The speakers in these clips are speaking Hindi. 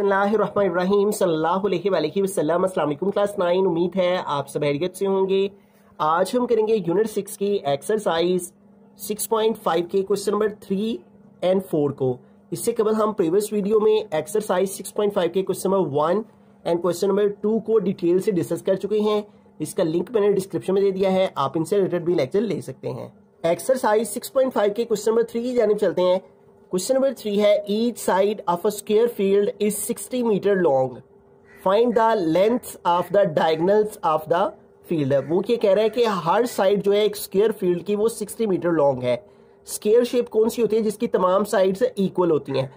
बिस्मिल्लाहिर्रहमानिर्रहीम सल्लल्लाहु अलैहि वसल्लम। अस्सलाम वालेकुम क्लास 9। उम्मीद है आप सब खैरियत से होंगे। आज हम करेंगे यूनिट 6 की एक्सरसाइज 6.5 के क्वेश्चन नंबर 3 एंड 4 को। इससे कबल हम प्रीवियस वीडियो में एक्सरसाइज 6.5 के question number 1 and question number 2 को डिटेल से डिस्कस कर चुके हैं। इसका लिंक मैंने डिस्क्रिप्शन में दे दिया है, आप इनसे रिलेटेड भी लेक्चर ले सकते हैं। एक्सरसाइज 6.5 के क्वेश्चन नंबर 3 की जानिब चलते हैं। क्वेश्चन नंबर 3 है, each side of a square field is 60 metre long, find the length of the diagonals of the field. वो ये कह रहा है कि हर साइड जो है एक स्क्वायर फील्ड की वो 60 मीटर लॉन्ग है। स्क्वायर शेप कौन सी होती है? जिसकी तमाम साइड्स इक्वल होती हैं।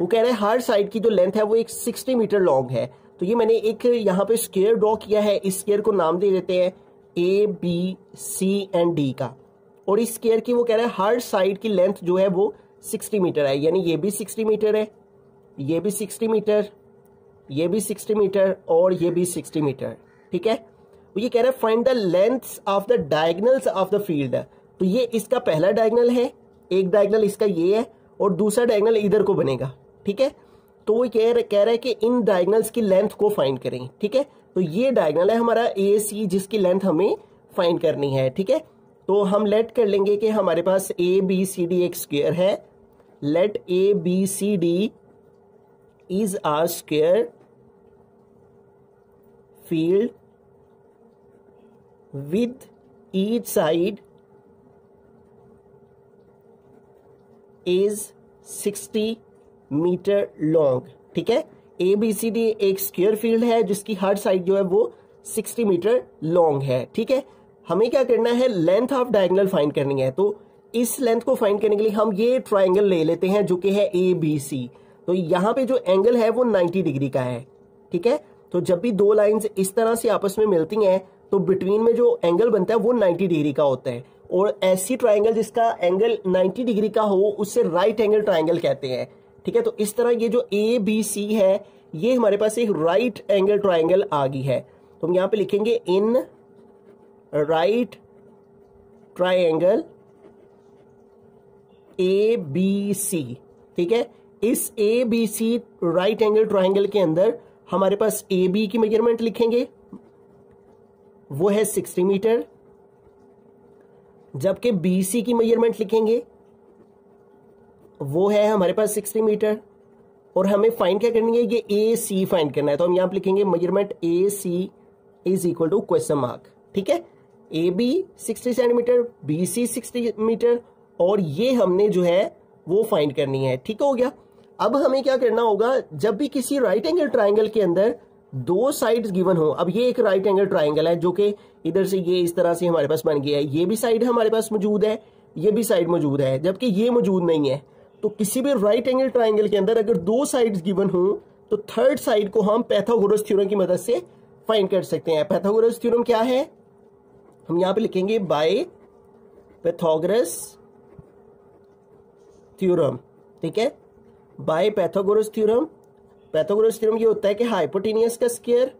वो कह रहे हैं हर साइड की जो लेंथ है वो एक 60 मीटर लॉन्ग है। तो ये मैंने एक यहाँ पे स्क्वायर ड्रॉ किया है। इस स्क्वायर को नाम दे देते हैं ABC एंड D का। और इस स्क्वायर की वो कह रहे हैं हर साइड की लेंथ जो है वो 60 मीटर है, यानी ये भी 60 मीटर है, ये भी 60 मीटर, ये भी 60 मीटर और ये भी 60 मीटर। ठीक है, वो ये कह रहा है find the lengths of the diagonals of the field. तो ये इसका पहला डायगोनल है, एक डायगोनल इसका ये है और दूसरा डायगोनल इधर को बनेगा। ठीक है, तो वो कह रहा है कि इन डायगोनल्स की लेंथ को फाइंड करें। ठीक है, तो ये डायगोनल है हमारा AC जिसकी लेंथ हमें फाइंड करनी है। ठीक है, तो हम लेट कर लेंगे कि हमारे पास ABCD एक स्क्वायर है। Let ABCD is a square field with each side is 60 metre long. ठीक है, ABCD एक स्क्वायर फील्ड है जिसकी हर साइड जो है वो 60 मीटर लॉन्ग है। ठीक है, हमें क्या करना है? लेंथ ऑफ डायगोनल फाइंड करनी है। तो इस लेंथ को फाइंड करने के लिए हम ये ट्राइंगल ले लेते हैं जो कि है ABC। तो यहाँ पे जो एंगल है वो 90 डिग्री का है। ठीक है, तो जब भी दो लाइंस इस तरह से आपस में मिलती हैं तो बिटवीन में जो एंगल बनता है वो 90 डिग्री का होता है। और ऐसी ट्राइंगल जिसका एंगल 90 डिग्री का हो उससे राइट एंगल ट्राइंगल कहते हैं। ठीक है, तो इस तरह ये जो ABC है ये हमारे पास एक राइट एंगल ट्राइंगल आ गई है। तो हम यहाँ पे लिखेंगे इन राइट ट्राइंगल ABC। ठीक है, इस ABC राइट एंगल ट्राइंगल के अंदर हमारे पास AB की मेजरमेंट लिखेंगे, वो है 60 मीटर, जबकि BC की मेजरमेंट लिखेंगे वो है हमारे पास 60 मीटर। और हमें फाइंड क्या करनी है? ये AC फाइंड करना है। तो हम यहां पर लिखेंगे measurement AC is equal to question mark. ठीक है, AB 60 सेंटीमीटर, BC 60 मीटर और ये हमने जो है वो फाइंड करनी है। ठीक हो गया। अब हमें क्या करना होगा? जब भी किसी राइट एंगल ट्राइंगल के अंदर दो साइड्स गिवन हो, अब ये एक राइट एंगल ट्राइंगल है जो कि इधर से ये इस तरह से हमारे पास बन गया है, ये भी साइड हमारे पास मौजूद है, ये भी साइड मौजूद है, जबकि ये मौजूद नहीं है। तो किसी भी राइट एंगल ट्राइंगल के अंदर अगर दो साइड्स गिवन हो तो थर्ड साइड को हम पाइथागोरस थ्योरम की मदद से फाइंड कर सकते हैं। पाइथागोरस थ्योरम क्या है? हम यहां पे लिखेंगे बाय पाइथागोरस थ्योरम। ठीक है, by Pythagoras theorem. Pythagoras theorem ये होता है कि हाइपोटेनियस का square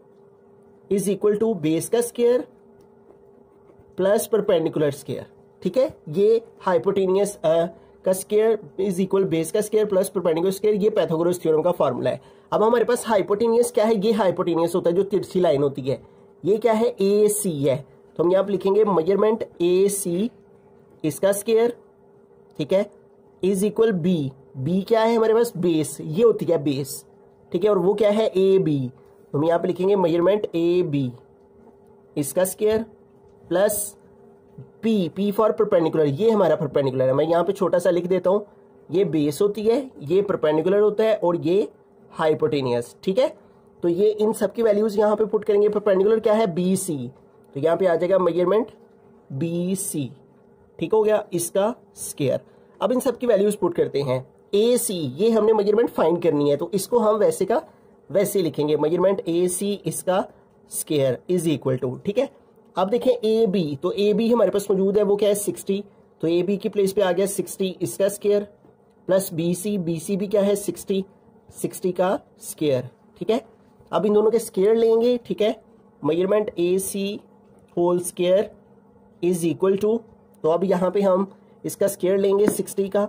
is equal to base का स्क्वायर प्लस परपेंडिकुलर स्क्वायर। ठीक है, ये हाइपोटेनियस का स्क्वायर इज इक्वल बेस का स्क्वायर प्लस परपेंडिकुलर स्क्वायर, ये पाइथागोरस थ्योरम का फार्मूला है। अब हमारे पास हाइपोटेनियस क्या है? ये हाइपोटेनियस होता है जो तिरछी लाइन होती है। ये क्या है? AC है। तो हम यहां पर लिखेंगे मेजरमेंट AC इसका स्क्वायर, ठीक है, इज इक्वल B क्या है हमारे पास? बेस, ये होती है बेस। ठीक है, और वो क्या है? AB। तो हम यहां पे लिखेंगे मेजरमेंट AB इसका square plus P for perpendicular, ये हमारा परपेंडिकुलर है। मैं यहां पे छोटा सा लिख देता हूं, ये बेस होती है, ये परपेंडिकुलर होता है और ये हाइपोटेनियस। ठीक है, तो ये इन सब की वैल्यूज यहां पे पुट करेंगे। परपेंडिकुलर क्या है? BC, तो यहां पे आ जाएगा मेजरमेंट BC। ठीक हो गया, इसका स्क्वायर। अब इन सब की वैल्यूज पुट करते हैं। AC ये हमने मेजरमेंट फाइंड करनी है, तो इसको हम वैसे का वैसे लिखेंगे मेजरमेंट AC इसका स्क्वायर इज इक्वल टू। ठीक है, अब देखें AB, तो AB हमारे पास मौजूद है, वो क्या है? 60। तो AB की प्लेस पे आ गया 60 इसका स्क्वायर प्लस BC भी क्या है? 60 का स्क्वायर। ठीक है, अब इन दोनों के स्क्वायर लेंगे। ठीक है, measurement AC whole square is equal to, तो अब यहाँ पे हम इसका स्क्वायर लेंगे 60 का,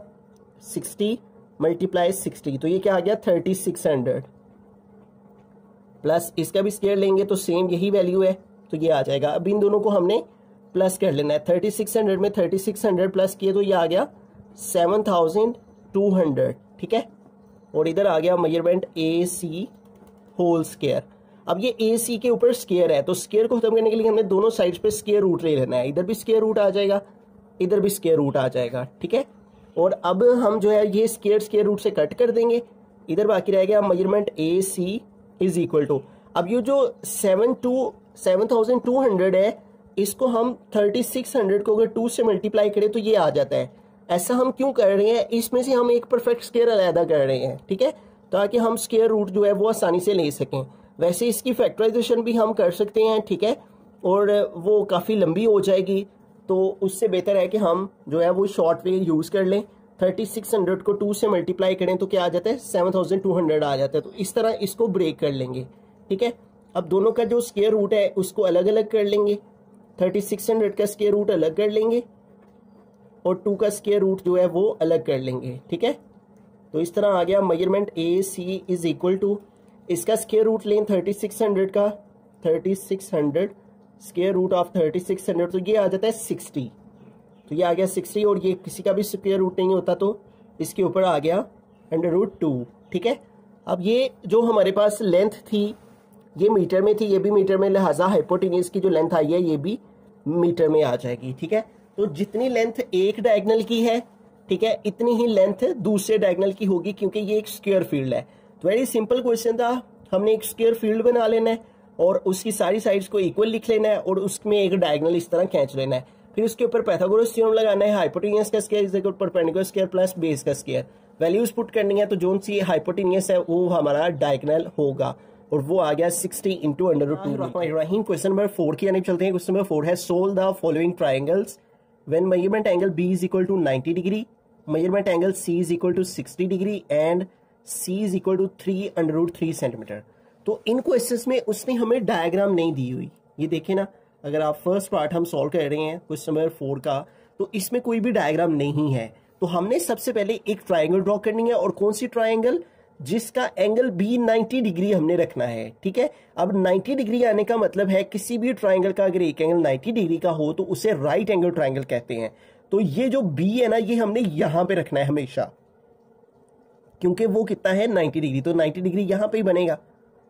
60 मल्टीप्लाई 60, तो ये क्या आ गया 3600। प्लस इसका भी स्क्वायर लेंगे तो सेम यही वैल्यू है, तो ये आ जाएगा। अब इन दोनों को हमने प्लस कर लेना है। 3600 में 3600 प्लस किए तो ये आ गया 7200, ठीक है। और इधर आ गया measurement A C whole square. अब ये ए सी के ऊपर स्क्वायर है, तो स्क्वायर को खत्म करने के लिए हमने दोनों साइड्स पे स्क्वायर रूट ले लेना है। इधर भी स्क्वायर रूट आ जाएगा, इधर भी स्क्वायर रूट आ जाएगा, ठीक है। और अब हम जो है ये स्क्वायर रूट से कट कर देंगे, इधर बाकी रह गया measurement A C is equal to, अब ये जो 7200 है, इसको हम 3600 को अगर 2 से मल्टीप्लाई करें तो ये आ जाता है। ऐसा हम क्यों कर रहे हैं, इसमें से हम एक परफेक्ट स्क्वायर अलहदा कर रहे हैं, ठीक है, ताकि हम स्क्वायर रूट जो है वो आसानी से ले सकें। वैसे इसकी फैक्टराइजेशन भी हम कर सकते हैं, ठीक है, और वो काफ़ी लंबी हो जाएगी, तो उससे बेहतर है कि हम जो है वो शॉर्ट वे यूज़ कर लें। 3600 को 2 से मल्टीप्लाई करें तो क्या आ जाता है, 7200 आ जाता है। तो इस तरह इसको ब्रेक कर लेंगे, ठीक है। अब दोनों का जो स्क्वायर रूट है उसको अलग अलग कर लेंगे। 3600 का स्क्वायर रूट अलग कर लेंगे और 2 का स्क्वायर रूट जो है वो अलग कर लेंगे, ठीक है। तो इस तरह आ गया measurement A C is equal to, इसका स्क्वायर रूट लें 3600 का, 3600 स्क्वायर रूट ऑफ 3600, तो ये आ जाता है 60। तो ये आ गया 60, और ये किसी का भी स्क्वायर रूट नहीं होता तो इसके ऊपर आ गया √2, ठीक है। अब ये जो हमारे पास लेंथ थी ये मीटर में थी, ये भी मीटर में, लिहाजा हाइपोटेन्यूज की जो लेंथ आई है ये भी मीटर में आ जाएगी, ठीक है। तो जितनी लेंथ एक डायगोनल की है, ठीक है, इतनी ही लेंथ दूसरे डायगोनल की होगी, क्योंकि ये एक स्क्वायर फील्ड है। तो वेरी सिंपल क्वेश्चन था, हमने एक स्क्वायर फील्ड बना लेना है और उसकी सारी साइड्स को इक्वल लिख लेना है और उसमें एक डायगोनल इस तरह खींच लेना है। फिर उसके ऊपर पाइथागोरस थ्योरम लगाना है, हाइपोटेन्यूज का square is equal to perpendicular square plus base का स्क्वायर। वैल्यूज पुट करनी है, तो जो सी हाइपोटेन्यूज है वो हमारा डायगोनल होगा, और वो आ गया 60 इंटू √2। क्वेश्चन नंबर 4 की यानी चलते हैं। क्वेश्चन नंबर 4 है, solve the following triangles when measurement angle B is equal to 90 degree, measurement angle C is equal to 60 degree and C is equal to 3 centimetre. तो इन क्वेश्चंस में उसने हमें डायग्राम नहीं दी हुई। ये देखें ना, अगर आप फर्स्ट पार्ट हम सॉल्व कर रहे हैं क्वेश्चन नंबर 4 का, तो इसमें कोई भी डायग्राम नहीं है। तो हमने सबसे पहले एक ट्राइंगल ड्रॉ करनी है, और कौन सी ट्राइंगल, जिसका एंगल बी 90 डिग्री हमने रखना है, ठीक है। अब 90 डिग्री आने का मतलब है किसी भी ट्राइंगल का अगर एक एंगल 90 डिग्री का हो तो उसे राइट एंगल ट्राइंगल कहते हैं। तो ये जो बी है ना, ये हमने यहां पे रखना है हमेशा, क्योंकि वो कितना है 90 डिग्री, तो 90 डिग्री यहां पे ही बनेगा।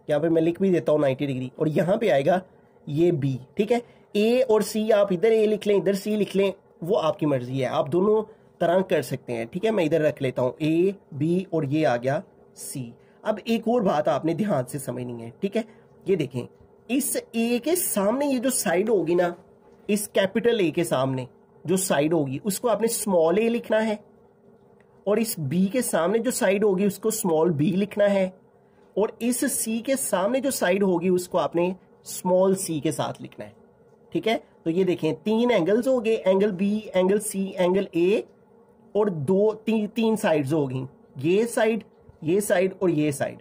यहाँ पे मैं लिख भी देता हूँ 90 डिग्री, और यहाँ पे आएगा ये बी, ठीक है। ए और सी आप इधर ए लिख लें, इधर सी लिख लें, वो आपकी मर्जी है, आप दोनों तरह कर सकते हैं, ठीक है। मैं इधर रख लेता हूँ ए बी और ये आ गया सी। अब एक और बात आपने ध्यान से समझनी है, ठीक है। ये देखें, इस ए के सामने ये जो साइड होगी ना, इस कैपिटल ए के सामने जो साइड होगी उसको आपने स्मॉल ए लिखना है, और इस बी के सामने जो साइड होगी उसको स्मॉल बी लिखना है, और इस सी के सामने जो साइड होगी उसको आपने स्मॉल सी के साथ लिखना है, ठीक है। तो ये देखें, 3 एंगल्स हो गए, angle B, angle C, angle A, और तीन साइड्स होगी, ये साइड, ये साइड और ये साइड।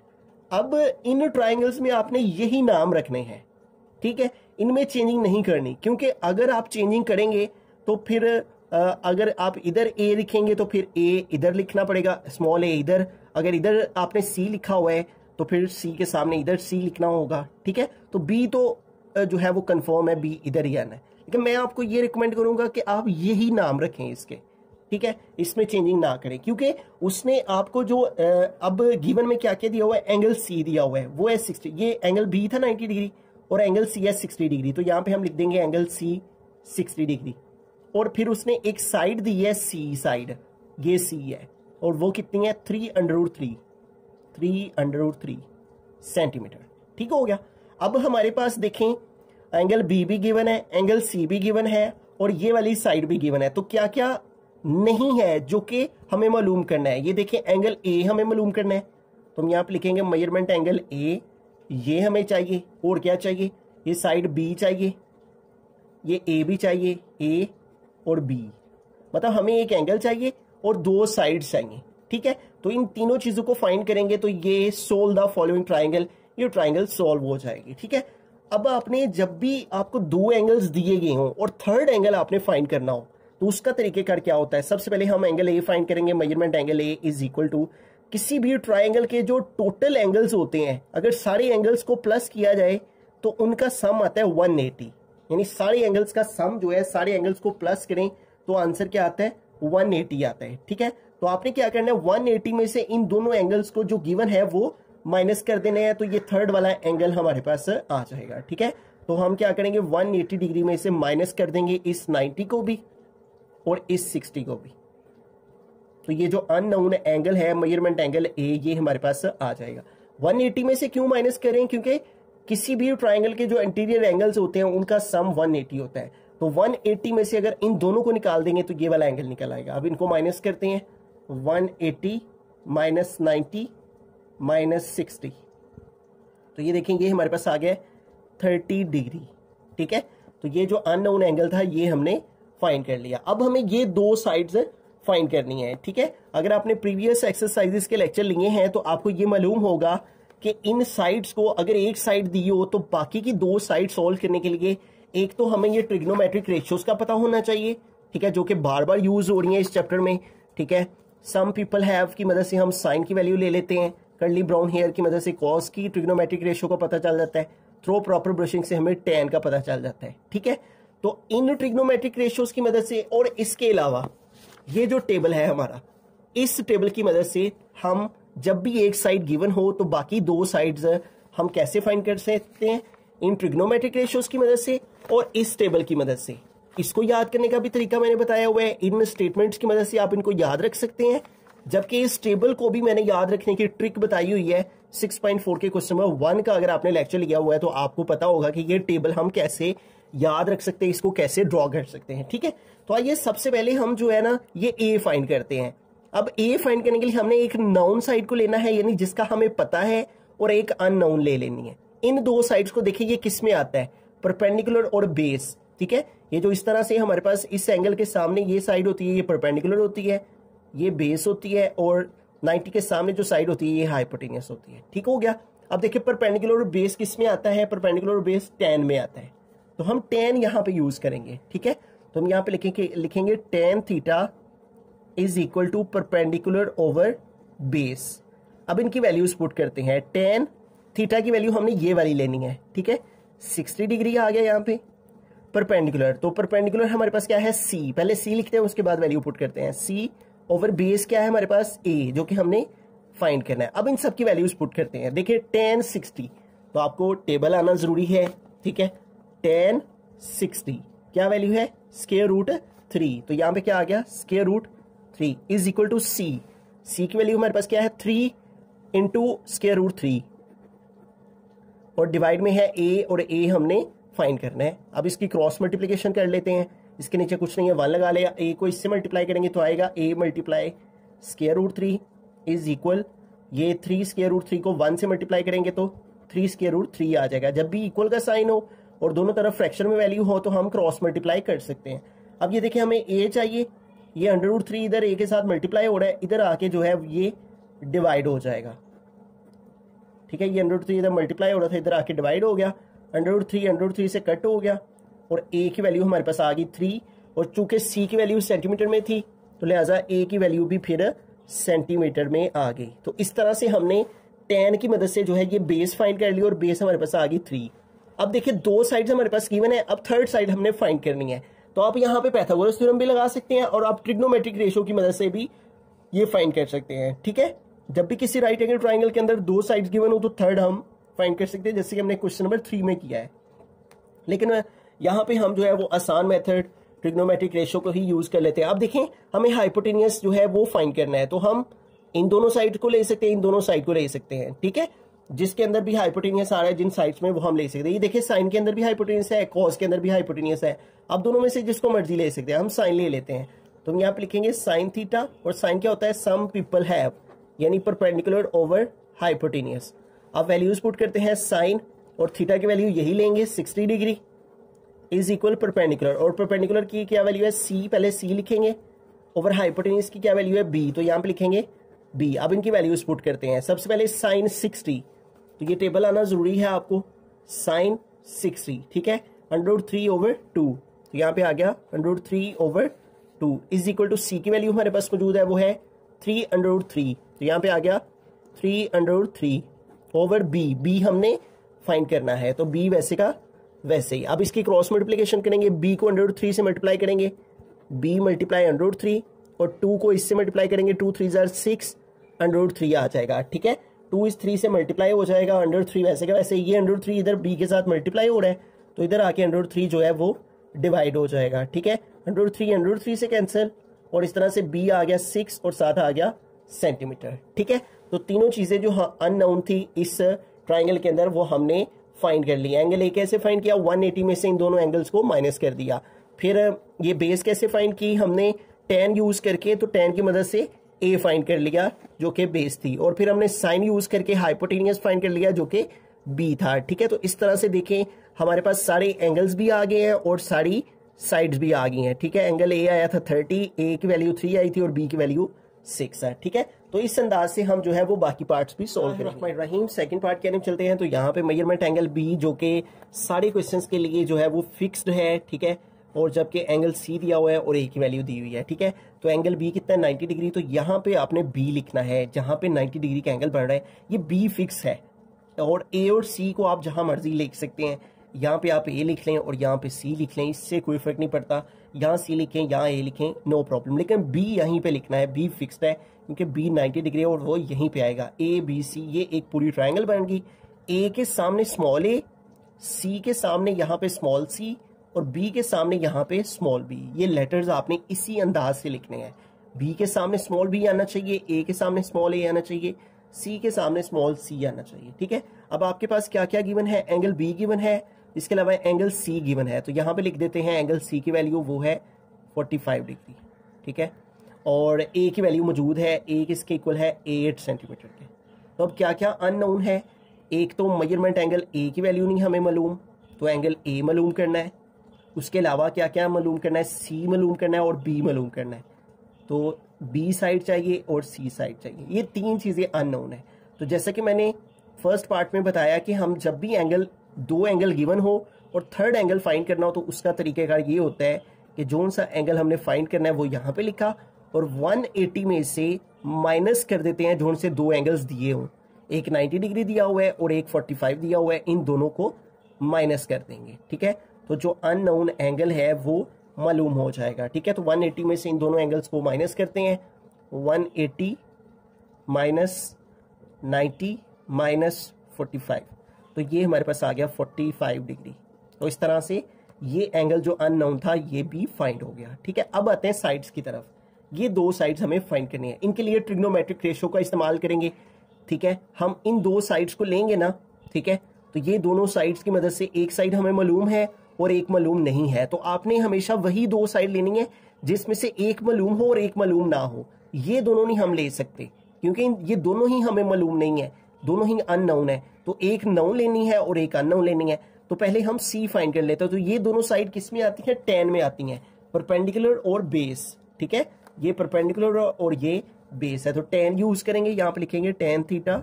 अब इन ट्राइंगल्स में आपने यही नाम रखने हैं, ठीक है, इनमें चेंजिंग नहीं करनी, क्योंकि अगर आप चेंजिंग करेंगे तो फिर अगर आप इधर ए लिखेंगे तो फिर ए इधर लिखना पड़ेगा, स्मॉल ए इधर, अगर इधर आपने सी लिखा हुआ है तो फिर सी के सामने इधर सी लिखना होगा, ठीक है। तो बी तो जो है वो कंफर्म है, बी इधर ही आना है, लेकिन मैं आपको ये रिकमेंड करूंगा कि आप यही नाम रखें इसके, ठीक है, इसमें चेंजिंग ना करें, क्योंकि उसने आपको जो अब गिवन में क्या क्या दिया हुआ है, एंगल सी दिया हुआ है, वो है 60, ये एंगल बी था 90 डिग्री और एंगल सी है 60 डिग्री, तो यहाँ पे हम लिख देंगे एंगल सी 60 डिग्री, और फिर उसने एक साइड दी है सी साइड, ये सी है, और वो कितनी है 3√3 सेंटीमीटर, ठीक हो गया। अब हमारे पास देखें, एंगल बी भी गिवन है, एंगल सी भी गिवन है, और ये वाली साइड भी गिवन है। तो क्या क्या नहीं है जो कि हमें मालूम करना है, ये देखें, एंगल ए हमें मालूम करना है, तो हम यहाँ पे लिखेंगे मेजरमेंट एंगल ए, ये हमें चाहिए, और क्या चाहिए, ये साइड बी चाहिए, ये ए भी चाहिए, ए और बी, मतलब हमें एक एंगल चाहिए और 2 साइड्स चाहिए, ठीक है। तो इन तीनों चीजों को फाइंड करेंगे तो ये सोल्व द फॉलोइंग ट्राइंगल, ये ट्राइंगल सॉल्व हो जाएगी, ठीक है। अब आपने जब भी आपको 2 एंगल्स दिए गए हों और थर्ड एंगल आपने फाइंड करना हो, तो उसका तरीकेकार क्या होता है, सबसे पहले हम एंगल ए फाइंड करेंगे, measurement angle A is equal to किसी भी ट्राइंगल के जो टोटल एंगल्स होते हैं, अगर सारे एंगल्स को प्लस किया जाए तो उनका सम आता है 180। यानी सारे एंगल्स का सम जो है, सारे एंगल्स को प्लस करें तो आंसर क्या आता है, 180 आता है। ठीक है, तो आपने क्या करना है, 180 में से इन दोनों एंगल्स को जो गिवन है वो माइनस कर देने हैं, तो ये थर्ड वाला एंगल हमारे पास आ जाएगा। ठीक है, तो हम क्या करेंगे, 180 डिग्री में से माइनस कर देंगे इस 90 को भी और इस 60 को भी। तो ये जो अननोन एंगल है, मेजरमेंट एंगल ए, ये हमारे पास आ जाएगा। 180 में से क्यों माइनस करें, क्योंकि किसी भी ट्राइंगल के जो इंटीरियर एंगल्स होते हैं उनका सम 180 होता है। तो 180 में से अगर इन दोनों को निकाल देंगे तो ये वाला एंगल निकल आएगा। अब इनको माइनस करते हैं, 180 माइनस 90 माइनस 60, तो ये देखेंगे हमारे पास आ गया 30 डिग्री। ठीक है, तो ये जो अननोन एंगल था ये हमने फाइंड कर लिया। अब हमें ये दो साइड्स फाइंड करनी है। ठीक है, अगर आपने प्रीवियस एक्सरसाइजेस के लेक्चर लिए हैं तो आपको ये मालूम होगा कि इन साइड्स को अगर एक साइड दी हो तो बाकी की दो साइड सॉल्व करने के लिए एक तो हमें ये ट्रिग्नोमेट्रिक रेशियोज का पता होना चाहिए। ठीक है, जो कि बार बार यूज हो रही है इस चैप्टर में। ठीक है, सम पीपल हैव की मदद से हम साइन की वैल्यू ले लेते हैं, कर्ली ब्राउन हेयर की मदद से कॉस की ट्रिग्नोमेट्रिक रेशियो का पता चल जाता है, थ्रो प्रॉपर ब्रशिंग से हमें टैन का पता चल जाता है। ठीक है, तो इन ट्रिग्नोमेट्रिक रेशियोज की मदद से और इसके अलावा ये जो टेबल है हमारा, इस टेबल की मदद से हम जब भी एक साइड गिवन हो तो बाकी दो साइड्स हम कैसे फाइंड कर सकते हैं, इन ट्रिग्नोमेट्रिक रेशियोज की मदद से और इस टेबल की मदद से। इसको याद करने का भी तरीका मैंने बताया हुआ है, इन स्टेटमेंट्स की मदद से आप इनको याद रख सकते हैं। जबकि इस टेबल को भी मैंने याद रखने की ट्रिक बताई हुई है 6.4 के क्वेश्चन नंबर 1 का। अगर आपने लेक्चर लिया हुआ है तो आपको पता होगा कि ये टेबल हम कैसे याद रख सकते हैं, इसको कैसे ड्रॉ कर सकते हैं। ठीक है, तो आइए सबसे पहले हम जो है ना ये ए फाइंड करते हैं। अब ए फाइंड करने के लिए हमने एक नाउन साइड को लेना है, यानी जिसका हमें पता है, और एक अननाउन ले लेनी है। इन दो साइड्स को देखिए, ये किस में आता है, परपेंडिकुलर और बेस। ठीक है, ये जो इस तरह से हमारे पास इस एंगल के सामने ये साइड होती है, ये परपेंडिकुलर होती है, ये बेस होती है, और 90 के सामने जो साइड होती है ये हाइपोटेन्यूस होती है। ठीक हो गया। अब देखिए परपेंडिकुलर और बेस किस में आता है, परपेंडिकुलर और बेस tan में आता है, तो हम tan यहाँ पे यूज करेंगे। ठीक है, तो हम यहाँ पे लिखेंगे tan theta is equal to perpendicular over base. अब इनकी वैल्यूज पुट करते हैं। tan थीटा की वैल्यू हमने ये वाली लेनी है। ठीक है, 60 डिग्री आ गया यहाँ पे। परपेंडिकुलर, तो परपेंडिकुलर हमारे पास क्या है, c, पहले c लिखते हैं उसके बाद वैल्यू पुट करते हैं। c ओवर बेस क्या है हमारे पास, a, जो कि हमने फाइंड करना है। अब इन सब की वैल्यूज पुट करते हैं। देखिए tan 60, तो आपको टेबल आना जरूरी है। ठीक है, tan 60 क्या वैल्यू है, स्क्वायर रूट 3, तो यहाँ पे क्या आ गया, square root 3 is equal to c। c की वैल्यू हमारे पास क्या है, 3 इंटू स्क्वायर रूट 3, और डिवाइड में है a, और a हमने फाइंड करना है। अब इसकी क्रॉस मल्टीप्लीकेशन कर लेते हैं। इसके नीचे कुछ नहीं है, 1 लगा लिया, a को इससे मल्टीप्लाई करेंगे तो आएगा a multiply square root 3 is equal, ये 3 स्क्वायर रूट 3 को 1 से मल्टीप्लाई करेंगे तो 3 स्क्वायर रूट 3 आ जाएगा। जब भी इक्वल का साइन हो और दोनों तरफ फ्रैक्शन में वैल्यू हो तो हम क्रॉस मल्टीप्लाई कर सकते हैं। अब ये देखिए हमें a चाहिए, ये अंडर रूट 3 इधर a के साथ मल्टीप्लाई हो रहा है, इधर आके जो है ये डिवाइड हो जाएगा। ठीक है, ये अंडर रूट 3 इधर मल्टीप्लाई हो रहा था, इधर आके डिवाइड हो गया, अंडर रूट 3 से कट हो गया, और a की वैल्यू हमारे पास आ गई 3, और चूंकि c की वैल्यू सेंटीमीटर में थी तो लिहाजा a की वैल्यू भी फिर सेंटीमीटर में आ गई। तो इस तरह से हमने tan की मदद से जो है ये बेस फाइंड कर लिया, और बेस हमारे पास आ गई 3। अब देखिए दो साइड्स हमारे पास गिवन है, अब थर्ड साइड हमने फाइंड करनी है। तो आप यहाँ पे पाइथागोरस थ्योरम भी लगा सकते हैं, और आप ट्रिग्नोमेट्रिक रेशियो की मदद से भी ये फाइंड कर सकते हैं। ठीक है, जब भी किसी राइट एंगल ट्राइंगल के अंदर दो साइड्स गिवन हो तो थर्ड हम फाइंड कर सकते हैं, जैसे कि हमने क्वेश्चन नंबर 3 में किया है। लेकिन यहाँ पे हम जो है वो आसान मेथड ट्रिग्नोमेट्रिक रेशियो को ही यूज कर लेते हैं। अब देखें हमें हाइपोटेनियस जो है वो फाइंड करना है, तो हम इन दोनों साइड को ले सकते हैं, इन दोनों साइड को ले सकते हैं। ठीक है, जिसके अंदर भी हाइपोटेनियस आ रहा है जिन साइड्स में, वो हम ले सकते हैं। ये देखिए साइन के अंदर भी हाइपोटेनियस है, कॉस के अंदर भी हाइपोटेनियस है। अब दोनों में से जिसको मर्जी ले सकते हैं, हम साइन ले लेते हैं। तो हम यहाँ पे लिखेंगे साइन थीटा, और साइन क्या होता है, सम पीपल हैव, यानी परपेंडिकुलर ओवर हाइपोटेनियस। अब वैल्यूज पुट करते हैं, साइन और थीटा की वैल्यू यही लेंगे 60 डिग्री इज इक्वल परपेंडिकुलर, और परपेंडिकुलर की क्या वैल्यू है, c, पहले c लिखेंगे, ओवर हाइपोटेन्यूज की क्या वैल्यू है, b, तो यहाँ पे लिखेंगे b। अब इनकी वैल्यूज पुट करते हैं। सबसे पहले साइन 60, तो ये टेबल आना जरूरी है आपको, साइन 60। ठीक है, अंडर रूट 3 ओवर 2, तो यहाँ पे आ गया under root 3 over 2 is equal to c की वैल्यू हमारे पास मौजूद है, वो है 3 अंडर रूट 3, तो यहाँ पे आ गया 3√3 ओवर बी, बी हमने फाइंड करना है तो बी वैसे का वैसे ही। अब इसकी क्रॉस मल्टीप्लिकेशन करेंगे, बी को √3 से मल्टीप्लाई करेंगे, बी मल्टीप्लाई √3 और 2 को इससे मल्टीप्लाई करेंगे, 2 3 6 √3 आ जाएगा। ठीक है, 2 इस 3 से मल्टीप्लाई हो जाएगा, √3 वैसे का वैसे। ये √3 इधर बी के साथ मल्टीप्लाई हो रहा है तो इधर आके √3 जो है वो डिवाइड हो जाएगा। ठीक है, √3 से कैंसिल और इस तरह से बी आ गया 6 और साथ आ गया सेंटीमीटर। ठीक है, तो तीनों चीजें जो अननोन थी इस ट्राइंगल के अंदर वो हमने फाइंड कर लिया। एंगल ए कैसे फाइंड किया, 180 में से इन दोनों एंगल्स को माइनस कर दिया। फिर ये बेस कैसे फाइंड की हमने, tan यूज करके, तो tan की मदद से ए फाइंड कर लिया जो कि बेस थी, और फिर हमने साइन यूज करके हाइपोटेनियस फाइंड कर लिया जो कि बी था। ठीक है, तो इस तरह से देखें हमारे पास सारे एंगल्स भी आ गए हैं और सारी साइड्स भी आ गई हैं। ठीक है, एंगल ए आया था 30, ए की वैल्यू 3 आई थी और बी की वैल्यू 6 है। ठीक है, तो इस अंदाज से हम जो है वो बाकी पार्ट्स भी सॉल्व करेंगे। रहीम सेकंड पार्ट की तरफ चलते हैं। तो यहाँ पे मेजरमेंट एंगल बी जो कि सारे क्वेश्चंस के लिए जो है वो फिक्स्ड है। ठीक है, और जबकि एंगल सी दिया हुआ है और ए की वैल्यू दी हुई है। ठीक है, तो एंगल बी कितना है 90 डिग्री, तो यहाँ पे आपने बी लिखना है जहां पे 90 डिग्री का एंगल बन रहा है, ये बी फिक्स है। और ए और सी को आप जहां मर्जी लिख सकते हैं, यहाँ पे आप ए लिख लें और यहाँ पे सी लिख लें, इससे कोई फर्क नहीं पड़ता। यहाँ सी लिखें यहाँ ए लिखें, नो प्रॉब्लम, लेकिन बी यहीं पे लिखना है, बी फिक्स्ड है क्योंकि बी 90 डिग्री है और वो यहीं पे आएगा। ए बी सी ये एक पूरी ट्राइंगल बन गई। ए के सामने स्मॉल ए, सी के सामने यहाँ पे स्मॉल सी और बी के सामने यहाँ पे स्मॉल बी। ये लेटर्स आपने इसी अंदाज से लिखने हैं। बी के सामने स्मॉल बी आना चाहिए, ए के सामने स्मॉल ए आना चाहिए, सी के सामने स्मॉल सी आना चाहिए। ठीक है, अब आपके पास क्या क्या गिवन है, एंगल बी गिवन है, इसके अलावा एंगल सी गिवन है। तो यहाँ पे लिख देते हैं एंगल सी की वैल्यू वो है 45 डिग्री। ठीक है, और ए की वैल्यू मौजूद है, ए किसके इक्वल है 8 सेंटीमीटर के। तो अब क्या क्या अननोन है, एक तो मेजरमेंट एंगल ए की वैल्यू नहीं हमें मालूम, तो एंगल ए मालूम करना है। उसके अलावा क्या क्या मालूम करना है, सी मालूम करना है और बी मालूम करना है। तो बी साइड चाहिए और सी साइड चाहिए, ये तीन चीज़ें अननोन है। तो जैसा कि मैंने फर्स्ट पार्ट में बताया कि हम जब भी एंगल, दो एंगल गिवन हो और थर्ड एंगल फाइंड करना हो तो उसका तरीकेकार ये होता है कि जो सा एंगल हमने फाइंड करना है वो यहाँ पे लिखा और 180 में से माइनस कर देते हैं जो से दो एंगल्स दिए हों, एक 90 डिग्री दिया हुआ है और एक 45 दिया हुआ है, इन दोनों को माइनस कर देंगे। ठीक है, तो जो अननोन एंगल है वो मालूम हो जाएगा। ठीक है, तो 180 में से इन दोनों एंगल्स को माइनस करते हैं, 180 माइनस 90 माइनस 45, तो ये हमारे पास आ गया 45 डिग्री। तो इस तरह से ये एंगल जो अननोन था ये भी फाइंड हो गया। ठीक है, अब आते हैं साइड्स की तरफ। ये दो साइड्स हमें फाइंड करनी है, इनके लिए ट्रिग्नोमेट्रिक रेशियो का इस्तेमाल करेंगे। ठीक है, हम इन दो साइड्स को लेंगे ना, ठीक है, तो ये दोनों साइड्स की मदद से एक साइड हमें मालूम है और एक मालूम नहीं है, तो आपने हमेशा वही दो साइड लेनी है जिसमें से एक मालूम हो और एक मालूम ना हो। ये दोनों नहीं हम ले सकते क्योंकि ये दोनों ही हमें मालूम नहीं है, दोनों ही अननोन है, तो एक नोन लेनी है और एक अननोन लेनी है। तो पहले हम सी फाइंड कर लेते हैं। तो ये दोनों साइड किस में आती है, tan में आती हैं, परपेंडिकुलर और बेस। ठीक है, ये परपेंडिकुलर और ये बेस है, तो tan यूज करेंगे, यहाँ पे लिखेंगे tan theta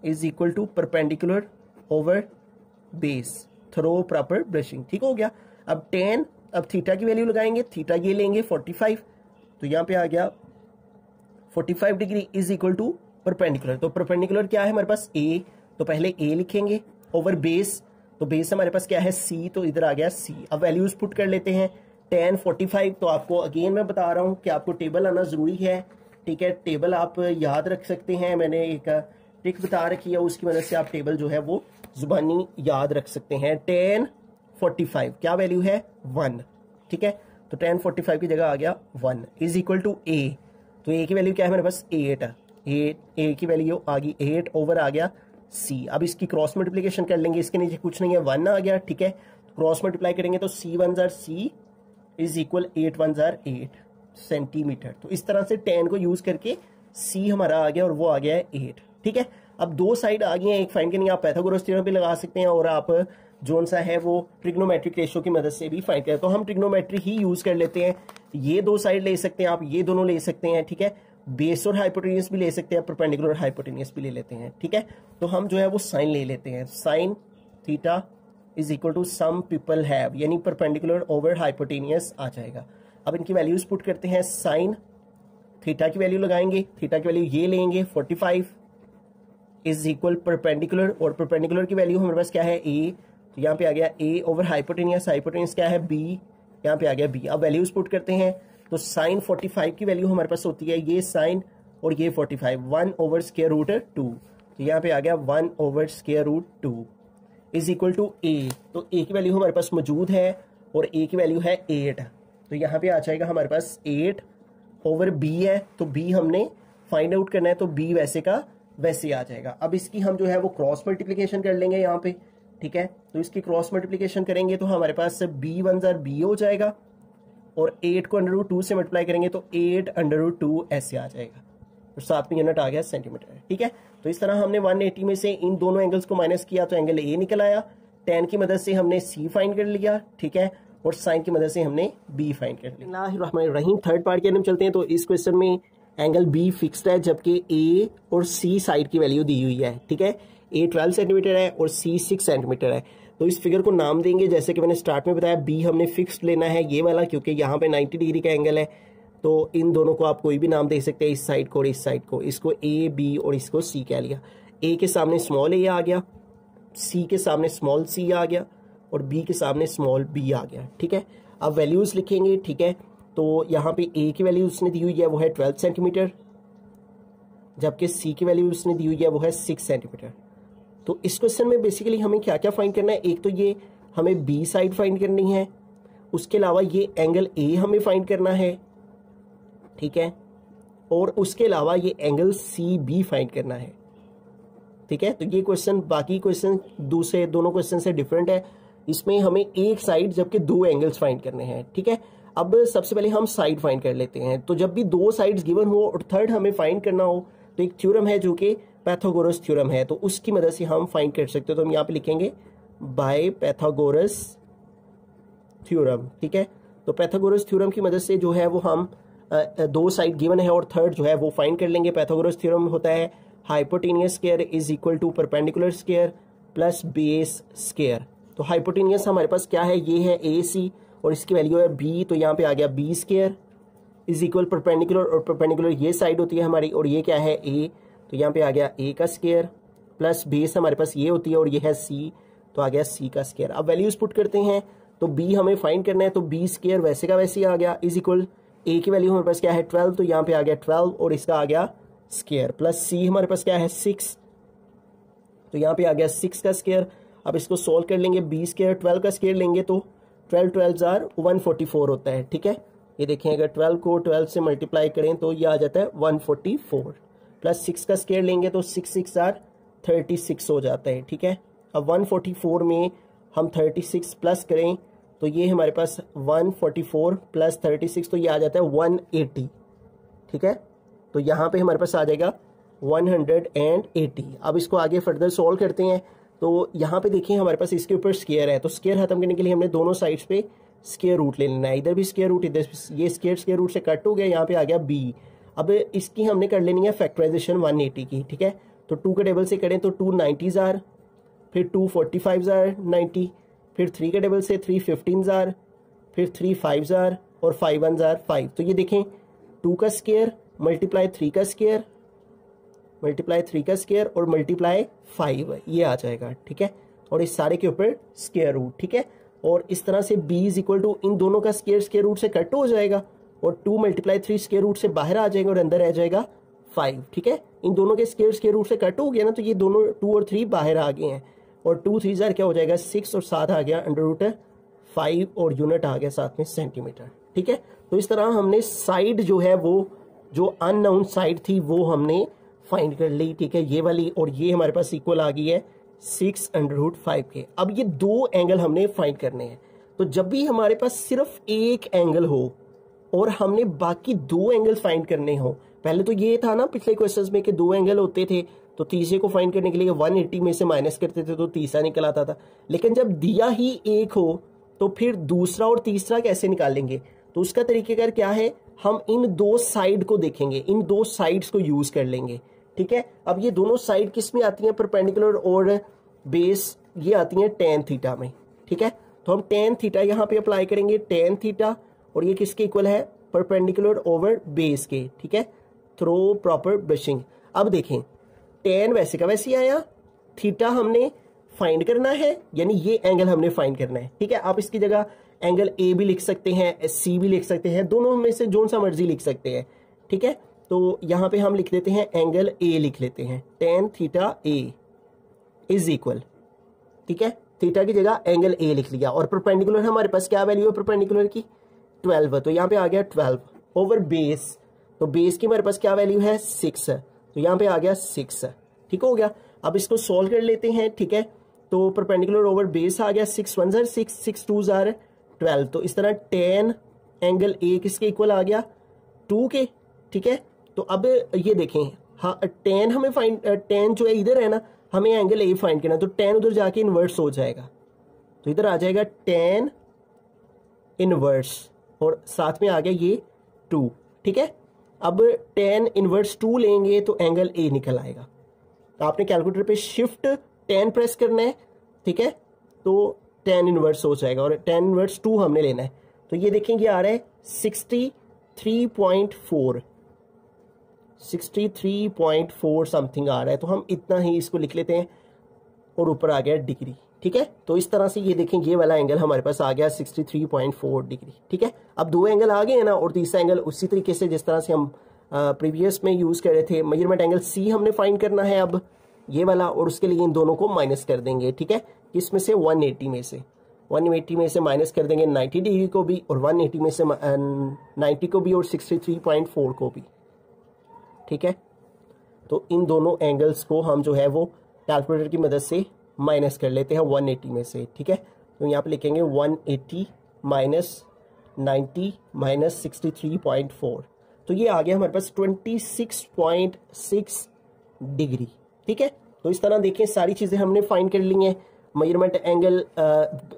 is equal to perpendicular over base throw proper brushing. ठीक हो गया, अब tan, अब थीटा की वैल्यू लगाएंगे, थीटा ये लेंगे 45, तो यहाँ पे आ गया 45 degree is equal to perpendicular. तो परपेंडिकुलर क्या है हमारे पास a, तो पहले a लिखेंगे ओवर बेस, तो बेस हमारे पास क्या है c, तो इधर आ गया c। अब वैल्यूज पुट कर लेते हैं, tan 45, तो आपको अगेन मैं बता रहा हूं कि आपको टेबल आना जरूरी है। ठीक है, टेबल आप याद रख सकते हैं, मैंने एक ट्रिक बता रखी है, उसकी मदद से आप टेबल जो है वो जुबानी याद रख सकते हैं। tan 45 क्या वैल्यू है 1। ठीक है, तो tan 45 की जगह आ गया 1 इज इक्वल टू a, तो a की वैल्यू क्या है हमारे पास 8, a की वैल्यू आ गई 8 ओवर आ गया c। अब इसकी क्रॉस मल्टीप्लिकेशन कर लेंगे, इसके नीचे कुछ नहीं है 1 आ गया। ठीक है, क्रॉस मल्टीप्लाई करेंगे तो c 1 jar c is equal 8 1 jar 8 centimetre. तो इस तरह से tan को यूज करके c हमारा आ गया और वो आ गया है 8। ठीक है, अब दो साइड आ गई हैं, एक फाइंड करनी, आप पाइथागोरस थ्योरम भी लगा सकते हैं और आप जोन सा है वो ट्रिग्नोमेट्रिक रेशियो की मदद से भी फाइंड करें। तो हम ट्रिग्नोमेट्री ही यूज कर लेते हैं, ये दो साइड ले सकते हैं आप, ये दोनों ले सकते हैं। ठीक है, बेस और हाइपोटेनियस भी ले सकते हैं, परपेंडिकुलर और हाइपोटेनियस भी ले लेते हैं। ठीक है, तो हम जो है वो साइन ले लेते हैं, sine theta is equal to some people have, यानी परपेंडिकुलर ओवर हाइपोटेनियस आ जाएगा। अब इनकी वैल्यूज पुट करते हैं, साइन थीटा की वैल्यू लगाएंगे, थीटा की वैल्यू ये लेंगे 45 इज इक्वल परपेंडिकुलर, और परपेंडिकुलर की वैल्यू हमारे पास क्या है ए, तो यहाँ पे आ गया ए ओवर हाइपोटेनियस, हाइपोटेनियस क्या है बी, यहाँ पे आ गया बी। अब वैल्यूज पुट करते हैं तो साइन 45 की वैल्यू हमारे पास होती है ये साइन और ये 45 1 ओवर स्क्वायर रूट 2, तो यहाँ पे आ गया 1 over square root 2 is equal to A. तो ए की वैल्यू हमारे पास मौजूद है और ए की वैल्यू है 8, तो यहाँ पे आ जाएगा हमारे पास 8 ओवर बी है, तो बी हमने फाइंड आउट करना है, तो बी वैसे का वैसे आ जाएगा। अब इसकी हम जो है वो क्रॉस मल्टीप्लिकेशन कर लेंगे यहाँ पे, ठीक है। तो इसकी क्रॉस मल्टीप्लिकेशन करेंगे तो हमारे पास बी 1 जार बी हो जाएगा और 8 को √2 से मल्टीप्लाई करेंगे तो 8 √2 ऐसे आ जाएगा और साथ में यूनिट आ गया सेंटीमीटर, ठीक है। तो इस तरह हमने 180 में से इन दोनों एंगल्स को माइनस किया तो एंगल ए निकल आया, tan की मदद से हमने सी फाइंड कर लिया, ठीक है, और साइन की मदद से हमने बी फाइंड कर लिया। रहीम थर्ड पार्ट के अंदर चलते हैं। तो इस क्वेश्चन में एंगल बी फिक्स्ड है जबकि ए और सी साइड की वैल्यू दी हुई है, ठीक है। ए 12 सेंटीमीटर है और सी 6 सेंटीमीटर है। तो इस फिगर को नाम देंगे, जैसे कि मैंने स्टार्ट में बताया बी हमने फिक्स्ड लेना है ये वाला, क्योंकि यहाँ पे 90 डिग्री का एंगल है, तो इन दोनों को आप कोई भी नाम दे सकते हैं, इस साइड को और इस साइड को, इसको ए बी और इसको सी कह लिया। ए के सामने स्मॉल ए आ गया, सी के सामने स्मॉल सी आ गया और बी के सामने स्मॉल बी आ गया, ठीक है। अब वैल्यूज लिखेंगे, ठीक है। तो यहाँ पे ए की वैल्यू उसने दी हुई है वो है 12 सेंटीमीटर, जबकि सी की वैल्यू उसने दी हुई है वो है 6 सेंटीमीटर। तो इस क्वेश्चन में बेसिकली हमें क्या क्या फाइंड करना है, एक तो ये हमें बी साइड फाइंड करनी है, उसके अलावा ये एंगल ए हमें फाइंड करना है, ठीक है, और उसके अलावा ये एंगल सी बी फाइंड करना है, ठीक है। तो ये क्वेश्चन बाकी क्वेश्चन दूसरे दोनों क्वेश्चन से डिफरेंट है, इसमें हमें एक साइड जबकि दो एंगल्स फाइंड करने हैं, ठीक है। अब सबसे पहले हम साइड फाइंड कर लेते हैं। तो जब भी दो साइड्स गिवन हो और थर्ड हमें फाइंड करना हो तो एक थ्योरम है जो कि पैथागोरस थ्योरम है, तो उसकी मदद से हम फाइंड कर सकते हो। तो हम यहाँ पे लिखेंगे बाय पैथागोरस थ्योरम, ठीक है। तो पैथागोरस थ्योरम की मदद से जो है वो हम दो साइड गिवन है और थर्ड जो है वो फाइंड कर लेंगे। पैथागोरस थ्योरम होता है hypotenuse square is equal to perpendicular square plus base square. तो हाइपोटेनियस हमारे पास क्या है, ये है ए सी और इसकी वैल्यू है बी, तो यहाँ पे आ गया B square is equal perpendicular, और परपेंडिकुलर ये साइड होती है हमारी और ये क्या है ए, तो यहाँ पे आ गया ए का स्क्वायर प्लस बेस हमारे पास ये होती है और ये है सी, तो आ गया सी का स्क्वायर। अब वैल्यूज पुट करते हैं तो बी हमें फाइंड करना है, तो बी स्क्वायर वैसे का वैसे ही आ गया इज इक्वल ए की वैल्यू हमारे पास क्या है 12, तो यहाँ पे आ गया 12 और इसका आ गया स्क्वायर प्लस सी हमारे पास क्या है 6, तो यहाँ पे आ गया 6 का स्क्वायर। अब इसको सोल्व कर लेंगे, बी स्क्वायर 12 का स्क्वायर लेंगे तो 12 12 जार 144 होता है, ठीक है। ये देखें अगर 12 को 12 से मल्टीप्लाई करें तो ये आ जाता है 144 प्लस 6 का स्क्वायर लेंगे तो 6 6 जार 36 हो जाता है, ठीक है। अब 144 में हम 36 प्लस करें तो ये हमारे पास 144 प्लस 36 तो ये आ जाता है 180, ठीक है। तो यहाँ पे हमारे पास आ जाएगा 180। अब इसको आगे फर्दर सॉल्व करते हैं। तो यहाँ पे देखिए हमारे पास इसके ऊपर स्क्वायर है, तो स्क्वायर खत्म करने के लिए हमने दोनों साइड्स पे स्क्वायर रूट ले लेना है, इधर भी स्क्वायर रूट, इधर ये स्क्वायर रूट से कट हो गया, यहाँ पे आ गया बी। अब इसकी हमने कर लेनी है फैक्टराइजेशन 180 की, ठीक है। तो 2 के टेबल से करें तो 2 90 जार, फिर 2 45 जार 90, फिर 3 के टेबल से 3 15 जार, फिर 3 5 जार और 5 1 जार 5। तो ये देखें 2 का स्क्वायर मल्टीप्लाई 3 का स्क्वायर मल्टीप्लाई 3 का स्क्वायर और मल्टीप्लाई 5 ये आ जाएगा, ठीक है। और इस सारे के ऊपर स्क्वायर रूट, ठीक है। और इस तरह से b इज इक्वल टू इन दोनों का स्क्वायर रूट से कट हो जाएगा और 2 मल्टीप्लाई 3 स्क्वायर रूट से बाहर आ जाएगा और अंदर रह जाएगा 5, ठीक है। इन दोनों के स्क्वायर रूट से कट हो गया ना, तो ये दोनों 2 और 3 बाहर आ गए हैं और 2 3 जार क्या हो जाएगा 6 और 7 आ गया √5 और यूनिट आ गया साथ में सेंटीमीटर, ठीक है। तो इस तरह हमने साइड जो है वो जो अननोन साइड थी वो हमने फाइंड कर ली, ठीक है, ये वाली, और ये हमारे पास इक्वल आ गई है 6 के। अब ये दो एंगल हमने फाइंड करने हैं। तो जब भी हमारे पास सिर्फ एक एंगल हो और हमने बाकी दो एंगल फाइंड करने हो, पहले तो ये था ना पिछले क्वेश्चंस में कि दो एंगल होते थे तो तीसरे को फाइंड करने के लिए 180 में से माइनस करते थे तो तीसरा निकल आता था। लेकिन जब दिया ही एक हो तो फिर दूसरा और तीसरा कैसे निकालेंगे, तो उसका तरीकेकार क्या है, हम इन दो साइड को देखेंगे, इन दो साइड्स को यूज कर लेंगे, ठीक है। अब ये दोनों साइड किस में आती हैं, परपेंडिकुलर और बेस, ये आती हैं tan थीटा में, ठीक है। तो हम tan थीटा यहाँ पे अप्लाई करेंगे, tan थीटा, और ये किसके इक्वल है परपेंडिकुलर ओवर बेस के, ठीक है, थ्रो प्रॉपर ब्रशिंग। अब देखें tan वैसे का वैसे ही आया, थीटा हमने फाइंड करना है, यानी ये एंगल हमने फाइंड करना है, ठीक है। आप इसकी जगह एंगल ए भी लिख सकते हैं, सी भी लिख सकते हैं, दोनों में से जो सा मर्जी लिख सकते हैं, ठीक है। तो यहां पे हम लिख देते हैं एंगल ए लिख लेते हैं, tan theta A is equal, ठीक है, थीटा की जगह एंगल ए लिख लिया। और परपेंडिकुलर हमारे पास क्या वैल्यू है परपेंडिकुलर की, 12, तो यहाँ पे आ गया 12 ओवर बेस, तो बेस की हमारे पास क्या वैल्यू है 6, तो यहाँ पे आ गया 6, ठीक हो गया। अब इसको सॉल्व कर लेते हैं, ठीक है। तो परपेंडिकुलर ओवर बेस आ गया 6 1 जार 6, 6 2 जार 12, तो इस तरह tan एंगल ए किसके इक्वल आ गया 2 के, ठीक है। तो अब ये देखें, हाँ tan हमें फाइंड, tan जो है इधर है ना, हमें एंगल ए फाइंड करना है, तो tan उधर जाके इनवर्स हो जाएगा, तो इधर आ जाएगा tan इनवर्स और साथ में आ गया ये 2, ठीक है। अब tan इनवर्स 2 लेंगे तो एंगल ए निकल आएगा, तो आपने कैलकुलेटर पे शिफ्ट tan प्रेस करना है, ठीक है, तो tan इनवर्स हो जाएगा और tan इनवर्स 2 हमने लेना है। तो ये देखेंगे आ रहा है 63.4, 63.4 समथिंग आ रहा है, तो हम इतना ही इसको लिख लेते हैं और ऊपर आ गया डिग्री, ठीक है। तो इस तरह से ये देखें ये वाला एंगल हमारे पास आ गया 63.4 डिग्री, ठीक है। अब दो एंगल आ गए हैं ना, और तीसरा एंगल उसी तरीके से जिस तरह से हम प्रीवियस में यूज कर रहे थे, मेजरमेंट एंगल सी हमने फाइंड करना है अब ये वाला, और उसके लिए इन दोनों को माइनस कर देंगे, ठीक है। इसमें से 180 में से माइनस कर देंगे 90 डिग्री को भी, और 180 में से 90 को भी, और 63.4 को भी, ठीक है। तो इन दोनों एंगल्स को हम जो है वो कैलकुलेटर की मदद से माइनस कर लेते हैं 180 में से, ठीक है। तो यहाँ पे लिखेंगे 180 माइनस 90 माइनस 63.4, तो ये आ गया हमारे पास 26.6 डिग्री, ठीक है। तो इस तरह देखिए सारी चीज़ें हमने फाइंड कर ली हैं। मेजरमेंट एंगल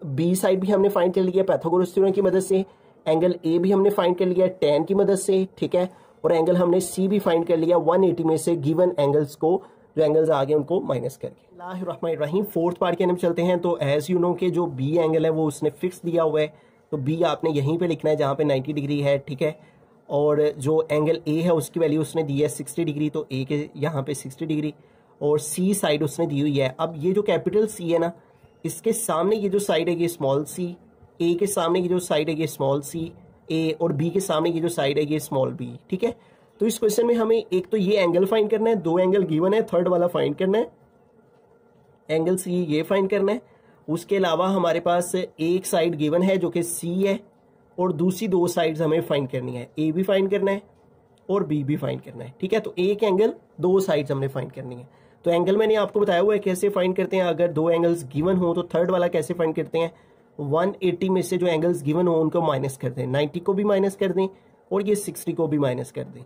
बी साइड भी हमने फाइंड कर लिया पाइथागोरस थ्योरम की मदद से, एंगल ए भी हमने फाइंड कर लिया tan की मदद से, ठीक है, और एंगल हमने सी भी फाइंड कर लिया 180 में से गिवन एंगल्स को, जो एंगल्स आ गए उनको माइनस करके। बिस्मिल्लाहिर्रहमानिर्रहीम, फोर्थ पार्ट के अंदर चलते हैं। तो एज यू नो के जो बी एंगल है वो उसने फिक्स दिया हुआ है, तो बी आपने यहीं पे लिखना है जहाँ पे 90 डिग्री है, ठीक है। और जो एंगल ए है उसकी वैल्यू उसने दी है 60 डिग्री, तो ए के यहाँ पे 60 डिग्री, और सी साइड उसने दी हुई है। अब ये जो कैपिटल सी है ना, इसके सामने ये जो साइड है ये स्मॉल सी, ए के सामने ये जो साइड है ये स्मॉल सी ए, और बी के सामने ये जो साइड है ये स्मॉल बी, ठीक है। तो इस क्वेश्चन में हमें एक तो ये एंगल फाइंड करना है, दो एंगल गिवन है, थर्ड वाला फाइंड करना है, एंगल सी ये फाइंड करना है। उसके अलावा हमारे पास एक साइड गिवन है जो कि सी है, और दूसरी दो साइड्स हमें फाइंड करनी है, ए भी फाइंड करना है और बी भी फाइंड करना है, ठीक है। तो एक एंगल दो साइड्स हमने फाइंड करनी है। तो एंगल मैंने आपको बताया हुआ है कैसे फाइंड करते हैं, अगर दो एंगल्स गिवन हो तो थर्ड वाला कैसे फाइंड करते हैं, 180 में से जो एंगल्स गिवन हो उनको माइनस कर दें, 90 को भी माइनस कर दें और ये 60 को भी माइनस कर दें,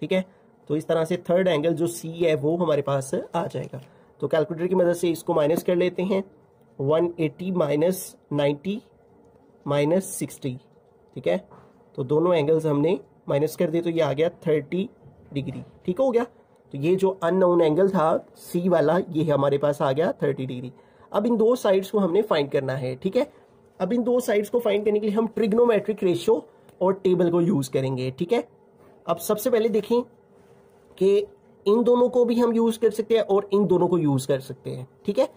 ठीक है। तो इस तरह से थर्ड एंगल जो सी है वो हमारे पास आ जाएगा। तो कैलकुलेटर की मदद से इसको माइनस कर लेते हैं, 180 माइनस 90 माइनस 60, ठीक है। तो दोनों एंगल्स हमने माइनस कर दिए, तो ये आ गया 30 डिग्री, ठीक हो गया। तो ये जो अननोन एंगल था सी वाला, ये हमारे पास आ गया 30 डिग्री। अब इन दो साइड्स को हमने फाइंड करना है, ठीक है। अब इन दो साइड्स को फाइंड करने के लिए हम ट्रिग्नोमेट्रिक रेशियो और टेबल को यूज करेंगे, ठीक है। अब सबसे पहले देखें कि इन दोनों को भी हम यूज कर सकते हैं और इन दोनों को यूज कर सकते हैं, ठीक है।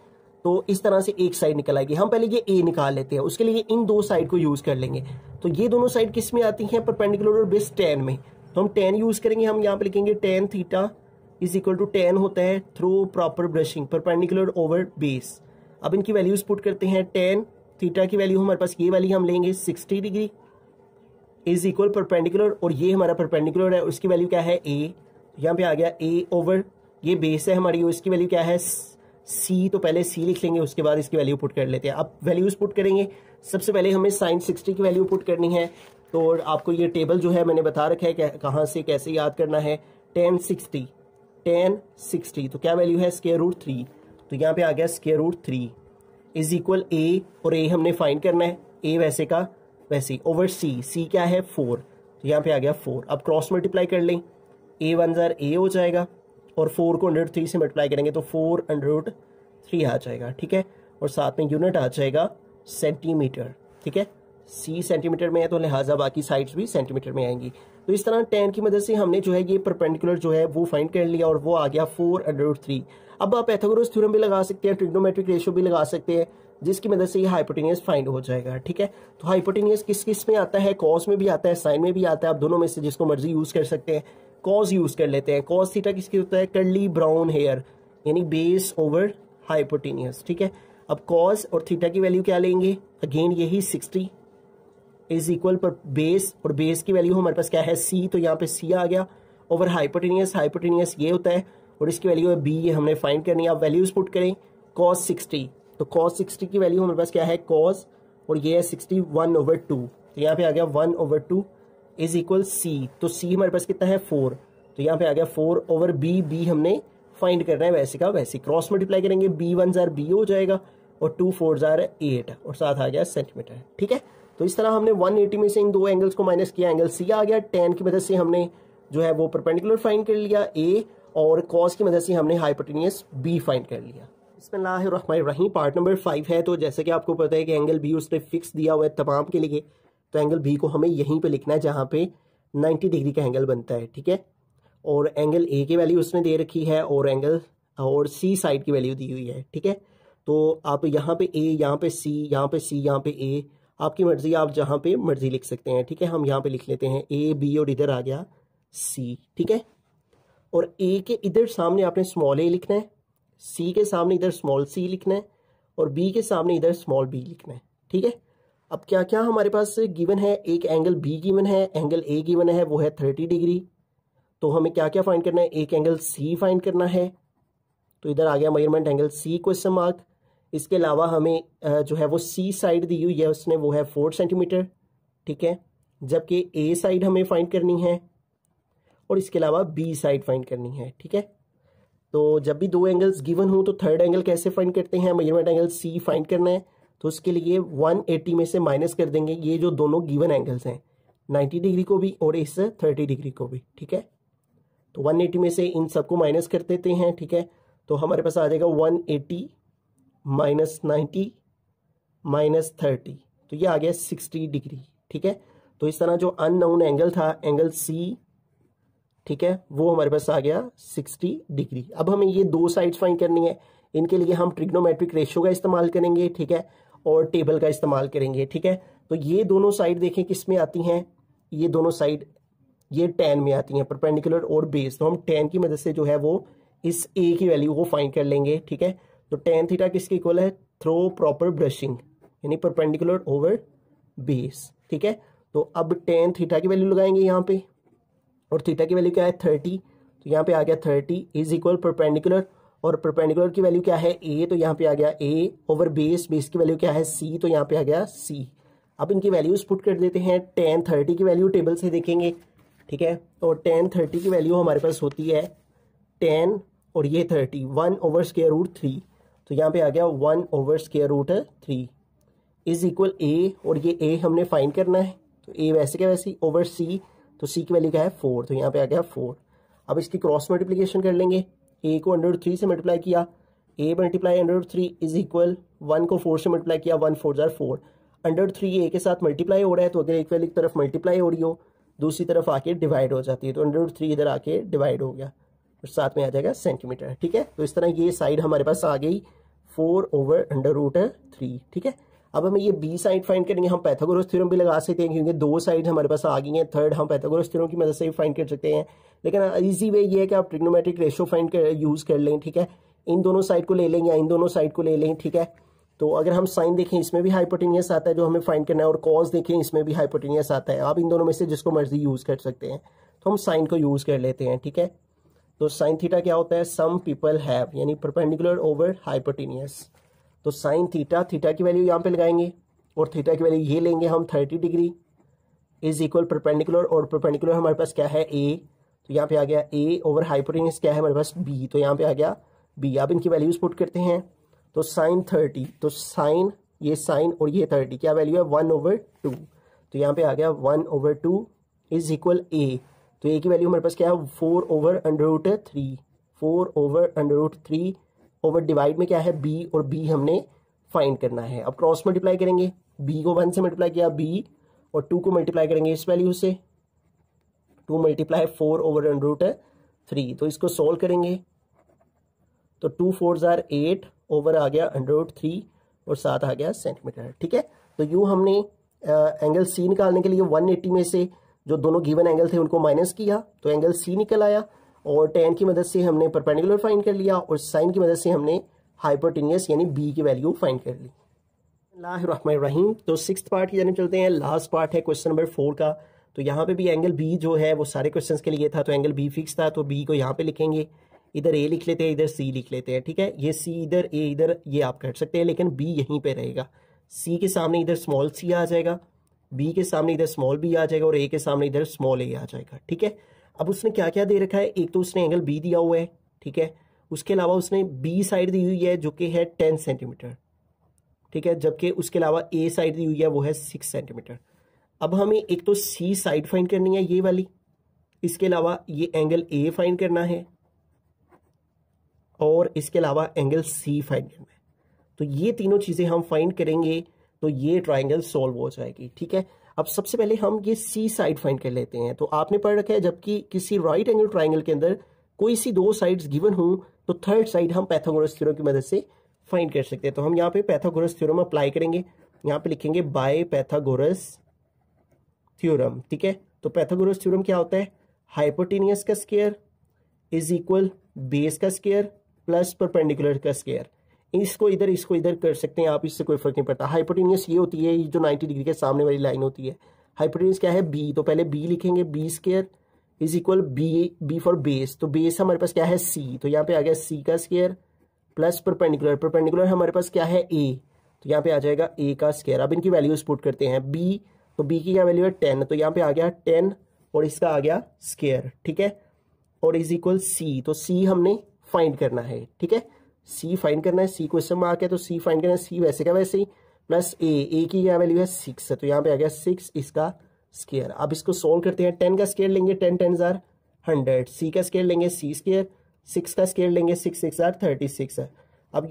तो इस तरह से एक साइड निकल आएगी। हम पहले ये ए निकाल लेते हैं, उसके लिए इन दो साइड को यूज कर लेंगे। तो ये दोनों साइड किस में आती हैं, परपेंडिकुलर और बेस tan में, तो हम tan यूज करेंगे। हम यहाँ पे लिखेंगे tan theta is equal to tan होता है through proper brushing perpendicular over base. अब इनकी वैल्यूज पुट करते हैं, tan थीटा की वैल्यू हमारे पास ये वाली हम लेंगे 60 डिग्री इज इक्वल परपेंडिकुलर, और ये हमारा परपेंडिकुलर है, उसकी वैल्यू क्या है a, यहाँ पे आ गया a ओवर ये बेस है हमारी, इसकी वैल्यू क्या है c, तो पहले c लिख लेंगे, उसके बाद इसकी वैल्यू पुट कर लेते हैं। अब वैल्यूज पुट करेंगे, सबसे पहले हमें sin 60 की वैल्यू पुट करनी है। तो आपको ये टेबल जो है मैंने बता रखा है कि कहाँ से कैसे याद करना है। tan 60 तो क्या वैल्यू है स्क्वायर रूट 3, तो यहाँ पे आ गया square root 3 is equal a, और a हमने फाइंड करना है, a वैसे का वैसे ओवर c क्या है 4, तो यहाँ पे आ गया 4। अब क्रॉस मल्टीप्लाई कर लें, a 1 जार a हो जाएगा, और 4 को 103 से मल्टीप्लाई करेंगे तो 403 आ जाएगा, ठीक है। और साथ में यूनिट आ जाएगा सेंटीमीटर, ठीक है, सी सेंटीमीटर में है तो लिहाजा बाकी साइड्स भी सेंटीमीटर में आएंगी। तो इस तरह tan की मदद से हमने जो है ये परपेंडिकुलर जो है वो फाइंड कर लिया और वो आ गया 4√3। अब आप पाइथागोरस थ्योरम भी लगा सकते हैं, ट्रिग्नोमेट्रिक रेशियो भी लगा सकते हैं, जिसकी मदद से ये हाइपोटेनियस फाइंड हो जाएगा। ठीक है, तो हाइपोटेनियस किस किस में आता है, कॉस में भी आता है, साइन में भी आता है, आप दोनों में से जिसको मर्जी यूज कर सकते हैं। कॉस यूज कर लेते हैं। कॉस थीटा किसकी होता है, कर्ली ब्राउन हेयर, यानी बेस ओवर हाइपोटेनियस। ठीक है, अब कॉस और थीटा की वैल्यू क्या लेंगे, अगेन यही 60 इज इक्वल पर बेस, और बेस की वैल्यू हमारे पास क्या है सी, तो यहाँ पे सी आ गया, ओवर हाइपोटेनियस, हाइपोटेनियस ये होता है और इसकी वैल्यू है बी, ये हमने फाइंड करनी है। आप वैल्यूज पुट करें, कॉस 60, तो कॉस 60 की वैल्यू हमारे पास क्या है कॉस, और ये है 60 1/2, तो यहाँ पे आ गया 1/2 इज इक्वल सी, तो सी हमारे पास कितना है 4, तो यहाँ पे आ गया 4/b, बी हमने फाइंड करना है वैसे का वैसे, क्रॉस मल्टीप्लाई करेंगे, b 1 जार b हो जाएगा और 2 4 जार 8 और साथ आ गया सेंटीमीटर। ठीक है, तो इस तरह हमने 180 में से इन दो एंगल्स को माइनस किया, एंगल सी आ गया, tan की मदद से हमने जो है वो परपेंडिकुलर फाइंड कर लिया a, और कॉस की मदद से हमने हाइपोटेनियस b फाइंड कर लिया। बिस्मिल्लाहिर्रहमानिर्रहीम, पार्ट नंबर 5 है। तो जैसे कि आपको पता है कि एंगल b उसने फिक्स दिया हुआ है तमाम के लिए, तो एंगल b को हमें यहीं पे लिखना है जहाँ पे 90 डिग्री का एंगल बनता है। ठीक है, और एंगल a की वैल्यू उसने दे रखी है और एंगल और c साइड की वैल्यू दी हुई है। ठीक है, तो आप यहाँ पे a, यहाँ पे c, यहाँ पे c, यहाँ पे a, आपकी मर्जी, आप जहाँ पे मर्जी लिख सकते हैं। ठीक है, हम यहाँ पे लिख लेते हैं a b और इधर आ गया c। ठीक है, और a के इधर सामने आपने स्मॉल a लिखना है, c के सामने इधर स्मॉल c लिखना है और b के सामने इधर स्मॉल b लिखना है। ठीक है, अब क्या क्या हमारे पास गिवन है, एक एंगल b गिवन है, एंगल a गिवन है वो है 30 डिग्री, तो हमें क्या क्या फाइंड करना है, एक एंगल c फाइंड करना है, तो इधर आ गया measurement angle c question mark. इसके अलावा हमें जो है वो c साइड दी हुई है उसने, वो है 4 सेंटीमीटर। ठीक है, जबकि a साइड हमें फाइंड करनी है और इसके अलावा b साइड फाइंड करनी है। ठीक है, तो जब भी दो एंगल्स गिवन हो तो थर्ड एंगल कैसे फाइंड करते हैं, मेजरमेंट एंगल c फाइंड करना है, तो उसके लिए 180 में से माइनस कर देंगे ये जो दोनों गिवन एंगल्स हैं, 90 डिग्री को भी और इस 30 डिग्री को भी। ठीक है, तो 180 में से इन सबको माइनस कर देते हैं। ठीक है, तो हमारे पास आ जाएगा 180 माइनस 90 माइनस 30, तो ये आ गया 60 डिग्री। ठीक है, तो इस तरह जो अननोन एंगल था एंगल C, ठीक है, वो हमारे पास आ गया 60 डिग्री। अब हमें ये दो साइड्स फाइंड करनी है, इनके लिए हम ट्रिग्नोमेट्रिक रेशियो का इस्तेमाल करेंगे। ठीक है, और टेबल का इस्तेमाल करेंगे। ठीक है, तो ये दोनों साइड देखें किस में आती हैं, ये दोनों साइड ये tan में आती हैं, परपेंडिकुलर और बेस, तो हम tan की मदद से जो है वो इस a की वैल्यू को फाइंड कर लेंगे। ठीक है, तो tan थीटा किसके इक्वल है, थ्रो प्रॉपर ब्रशिंग, यानी परपेंडिकुलर ओवर बेस। ठीक है, तो अब tan थीटा की वैल्यू लगाएंगे यहाँ पे, और थीटा की वैल्यू क्या है 30, तो यहाँ पे आ गया 30 इज इक्वल परपेंडिकुलर, और परपेंडिकुलर की वैल्यू क्या है a, तो यहाँ पे आ गया a ओवर बेस, बेस की वैल्यू क्या है c, तो यहाँ पे आ गया c। अब इनकी वैल्यूज पुट कर देते हैं, tan 30 की वैल्यू टेबल से देखेंगे। ठीक है, और tan 30 की वैल्यू हमारे पास होती है tan और ये 30 1/√3, तो यहाँ पे आ गया 1/√3 इज इक्वल a, और ये a हमने फाइंड करना है, तो a वैसे क्या वैसे ओवर c, तो c की वैल्यू क्या है 4, तो यहाँ पे आ गया 4। अब इसकी क्रॉस मल्टीप्लिकेशन कर लेंगे, a को √3 से मल्टीप्लाई किया, a मल्टीप्लाई √3 इज इक्वल 1 को 4 से मल्टीप्लाई किया, 1 4 जार 4, √3 a के साथ मल्टीप्लाई हो रहा है, तो अगर एक वैल्यू की तरफ मल्टीप्लाई हो रही हो दूसरी तरफ आके डिवाइड हो जाती है, तो √3 इधर आके डिवाइड हो गया और साथ में आ जाएगा सेंटीमीटर। ठीक है, तो इस तरह ये साइड हमारे पास आ गई 4/√3। ठीक है, अब हमें ये बी साइड फाइंड करेंगे, हम पाइथागोरस थ्योरम भी लगा सकते हैं क्योंकि दो साइड हमारे पास आ गई हैं, थर्ड हम पाइथागोरस थ्योरम की मदद से भी फाइंड कर सकते हैं, लेकिन इजी वे ये है कि आप ट्रिग्नोमेट्रिक रेशियो फाइंड कर यूज कर लें। ठीक है, इन दोनों साइड को ले लें या इन दोनों साइड को ले लें। ठीक है, तो अगर हम साइन देखें इसमें भी हाइपोटेनियस आता है जो हमें फाइंड करना है, और कॉस देखें इसमें भी हाइपोटेनियस आता है, आप इन दोनों में से जिसको मर्जी यूज कर सकते हैं, तो हम साइन को यूज कर लेते हैं। ठीक है, तो साइन थीटा क्या होता है, सम पीपल हैव, यानी परपेंडिकुलर ओवर हाइपोटेनियस, तो साइन थीटा, थीटा की वैल्यू यहाँ पे लगाएंगे और थीटा की वैल्यू ये लेंगे हम 30 डिग्री इज इक्वल परपेंडिकुलर, और परपेंडिकुलर हमारे पास क्या है a, तो यहाँ पे आ गया a ओवर हाइपोटेनियस क्या है हमारे पास b, तो यहाँ पे आ गया b। अब इनकी वैल्यूज पुट करते हैं, तो साइन 30, तो साइन ये साइन और ये 30 क्या वैल्यू है 1/2, तो यहाँ पे आ गया 1/2 इज इक्वल a, तो a की वैल्यू हमारे पास क्या है 4/√3, 4/√3 ओवर डिवाइड में क्या है b, और b हमने फाइंड करना है। अब क्रॉस मल्टीप्लाई करेंगे, बी को 1 से मल्टीप्लाई किया, बी और 2 को मल्टीप्लाई करेंगे इस वैल्यू से, 2 मल्टीप्लाई 4/√3। तो इसको सोल्व करेंगे तो 2 4 जार 8 ओवर आ गया √3 और 7 आ गया सेंटीमीटर। ठीक है, तो यूँ हमने एंगल सी निकालने के लिए 180 में से जो दोनों गिवन एंगल थे उनको माइनस किया तो एंगल सी निकल आया, और टेन की मदद से हमने परपेंडिकुलर फाइंड कर लिया, और साइन की मदद से हमने हाइपोटेन्यूस यानी बी की वैल्यू फाइंड कर ली। बिस्मिल्लाहिर्रहमानिर्रहीम। तो सिक्स्थ पार्ट की जानिब चलते हैं, लास्ट पार्ट है क्वेश्चन नंबर 4 का। तो यहाँ पे भी एंगल बी जो है वो सारे क्वेश्चंस के लिए था, तो एंगल बी फिक्स था, तो बी को यहाँ पे लिखेंगे, इधर ए लिख लेते हैं, इधर सी लिख लेते हैं। ठीक है, ये सी इधर, ए इधर, ये आप कर सकते हैं, लेकिन बी यहीं पे रहेगा। सी के सामने इधर स्मॉल सी आ जाएगा, बी के सामने इधर स्मॉल बी आ जाएगा, और ए के सामने इधर स्मॉल ए आ जाएगा। ठीक है, अब उसने क्या क्या दे रखा है, एक तो उसने एंगल बी दिया हुआ है, ठीक है, उसके अलावा उसने बी साइड दी हुई है जो कि है 10 सेंटीमीटर, ठीक है, जबकि उसके अलावा ए साइड दी हुई है वो है 6 सेंटीमीटर। अब हमें एक तो सी साइड फाइंड करनी है ये वाली, इसके अलावा ये एंगल ए फाइंड करना है, और इसके अलावा एंगल सी फाइंड करना है। तो ये तीनों चीजें हम फाइंड करेंगे तो ये ट्राइंगल सॉल्व हो जाएगी। ठीक है, अब सबसे पहले हम ये सी साइड फाइंड कर लेते हैं। तो आपने पढ़ रखा है जबकि किसी राइट एंगल ट्राइंगल के अंदर कोई सी दो साइड्स गिवन हो तो थर्ड साइड हम पाइथागोरस थ्योरम की मदद से फाइंड कर सकते हैं। तो हम यहाँ पे पाइथागोरस थ्योरम अप्लाई करेंगे, यहाँ पे लिखेंगे बाय पाइथागोरस थ्योरम। ठीक है, तो पाइथागोरस थ्योरम क्या होता है, हाइपोटेनियस का स्क्वायर इज इक्वल बेस का स्क्वायर प्लस परपेंडिकुलर का स्क्वायर। इसको इधर कर सकते हैं आप, इससे कोई फर्क नहीं पड़ता। हाइपोटेनियस ये होती है जो 90 डिग्री के सामने वाली लाइन होती है। हाइपोटेनियस क्या है, बी, तो पहले बी लिखेंगे, B square is equal B for base, तो बेस हमारे पास क्या है सी, तो यहाँ पे आ गया सी का स्क्वायर प्लस परपेंडिकुलर हमारे पास क्या है ए, तो यहाँ पे आ जाएगा ए का स्क्वायर। अब इनकी वैल्यूज पुट करते हैं, बी, तो बी की क्या वैल्यू है 10, तो यहाँ पे आ गया 10 और इसका आ गया स्क्वायर। ठीक है, और इज इक्वल सी, तो सी हमने फाइंड करना है। ठीक है, सी फाइंड करना है, सी क्वेश्चन मार्क है तो सी फाइंड करना है, सी वैसे का वैसे ही, प्लस ए की क्या वैल्यू है 6, तो यहाँ पे आ गया 6 इसका स्क्वायर। अब इसको सोल्व करते हैं, 10 का स्क्वायर लेंगे 10 10 जार 100, सी का स्क्वायर लेंगे सी स्क्वायर, 6 का स्क्वायर लेंगे 6 6 जार 36। अब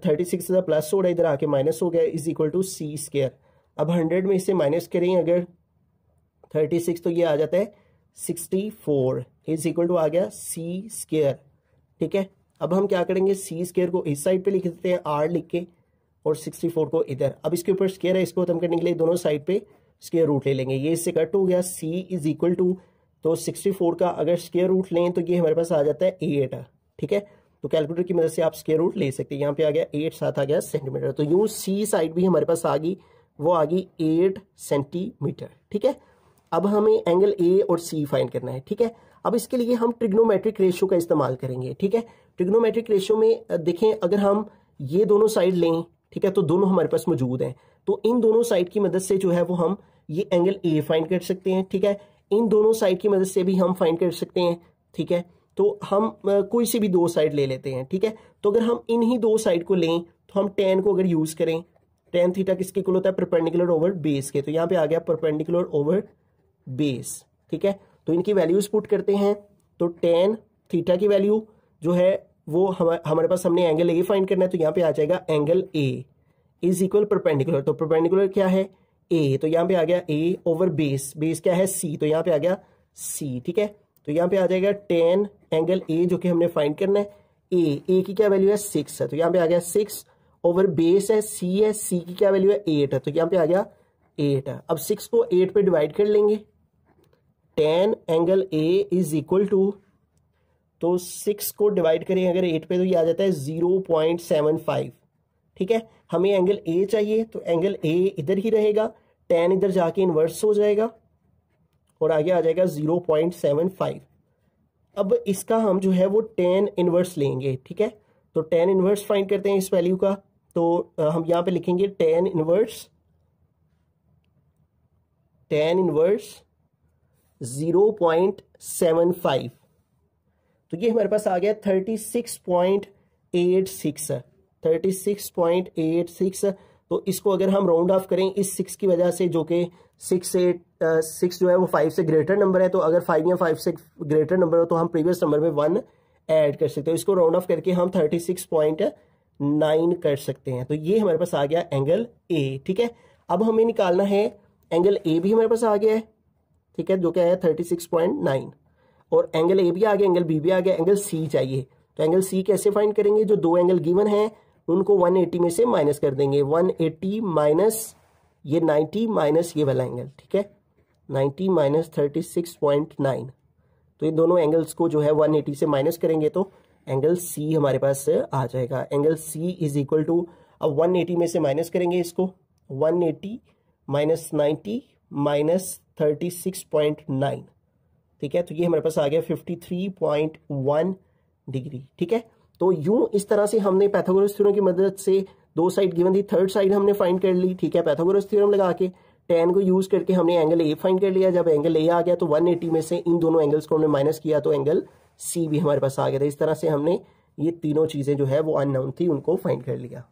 36 का प्लस हो रहा है, इधर आके माइनस हो गया, is equal to C square. अब 100 में इसे माइनस करें अगर 36 तो ये आ जाता है 64 इज इक्वल टू आ गया सी स्क्वायर। ठीक है, अब हम क्या करेंगे, सी स्क्वायर को इस साइड पे लिख देते हैं आर लिख के, और 64 को इधर। अब इसके ऊपर स्क्वायर है, इसको खत्म करने के लिए दोनों साइड पे स्क्वायर रूट ले लेंगे, ये इससे कट हो गया, सी इज इक्वल टू, तो 64 का अगर स्क्वायर रूट लें तो ये हमारे पास आ जाता है 8। ठीक है, तो कैलकुलेटर की मदद से आप स्क्वायर रूट ले सकते हैं, यहाँ पे आ गया 8, साथ आ गया सेंटीमीटर, तो यूँ सी साइड भी हमारे पास आ गई, वो आ गई 8 सेंटीमीटर। ठीक है, अब हमें एंगल ए और सी फाइंड करना है। ठीक है, अब इसके लिए हम ट्रिग्नोमेट्रिक रेशियो का इस्तेमाल करेंगे। ठीक है, ट्रिग्नोमेट्रिक रेशियो में देखें अगर हम ये दोनों साइड लें, ठीक है, तो दोनों हमारे पास मौजूद हैं, तो इन दोनों साइड की मदद से जो है वो हम ये एंगल ए फाइंड कर सकते हैं। ठीक है, इन दोनों साइड की मदद से भी हम फाइंड कर सकते हैं। ठीक है, तो हम कोई सी भी दो साइड ले लेते हैं। ठीक है, तो अगर हम इन्हीं दो साइड को लें तो हम tan को अगर यूज करें, tan थीटा किसके इक्वल होता है, परपेंडिकुलर ओवर बेस के, तो यहाँ पे आ गया परपेंडिकुलर ओवर बेस। ठीक है, तो इनकी वैल्यूज पुट करते हैं, तो tan थीटा की वैल्यू जो है वो हमारे पास, हमने एंगल ए फाइंड करना है, तो यहाँ पे आ जाएगा angle A is equal perpendicular, तो परपेंडिकुलर क्या है ए, तो यहाँ पे आ गया ए ओवर बेस, बेस क्या है सी, तो यहाँ पे आ गया सी। ठीक है, तो यहाँ पे आ जाएगा tan एंगल ए जो कि हमने फाइंड करना है, ए की क्या वैल्यू है 6 है, तो यहाँ पे आ गया 6 ओवर बेस है सी की क्या वैल्यू है 8 है, तो यहाँ पे आ गया 8 है। अब 6 को 8 पे डिवाइड कर लेंगे, tan angle A is equal to, तो 6 को डिवाइड करें अगर 8 पे तो ये आ जाता है 0.75। ठीक है, हमें एंगल ए चाहिए, तो एंगल ए इधर ही रहेगा, tan इधर जाके इन्वर्स हो जाएगा और आगे आ जाएगा 0.75। अब इसका हम जो है वो tan इन्वर्स लेंगे। ठीक है, तो tan इन्वर्स फाइंड करते हैं इस वैल्यू का, तो हम यहाँ पे लिखेंगे tan इन्वर्स 0.75, तो ये हमारे पास आ गया 36.86। तो इसको अगर हम राउंड ऑफ करें इस 6 की वजह से, जो कि 6 जो है वो 5 से ग्रेटर नंबर है, तो अगर 5 या 5 से ग्रेटर नंबर हो तो हम प्रीवियस नंबर में 1 ऐड कर सकते हैं, इसको राउंड ऑफ करके हम 36.9 कर सकते हैं, तो ये हमारे पास आ गया एंगल ए। ठीक है, अब हमें निकालना है एंगल ए भी हमारे पास आ गया है, ठीक है, जो क्या है 36.9, और एंगल ए भी आ गया, एंगल बी भी आ गया, एंगल सी चाहिए। तो एंगल सी कैसे फाइंड करेंगे? जो दो एंगल गिवन है उनको 180 में से माइनस कर देंगे। 180 माइनस ये 90 माइनस ये वाला एंगल, ठीक है, 90 माइनस 36.9। तो ये दोनों एंगल्स को जो है 180 से माइनस करेंगे तो एंगल सी हमारे पास आ जाएगा। Angle C is equal to, अब 180 में से माइनस करेंगे इसको, 180 माइनस 90 माइनस 36.9, ठीक है, तो ये हमारे पास आ गया 53.1 डिग्री, ठीक है। तो यूं इस तरह से हमने पाइथागोरस थ्योरम की मदद से दो साइड गिवन थी, थर्ड साइड हमने फाइंड कर ली, ठीक है, पाइथागोरस थ्योरम लगा के tan को यूज करके हमने एंगल ए फाइंड कर लिया। जब एंगल ए आ गया तो 180 में से इन दोनों एंगल्स को हमने माइनस किया तो एंगल सी भी हमारे पास आ गया था। इस तरह से हमने ये तीनों चीजें जो है वो अननोन थी उनको फाइंड कर लिया।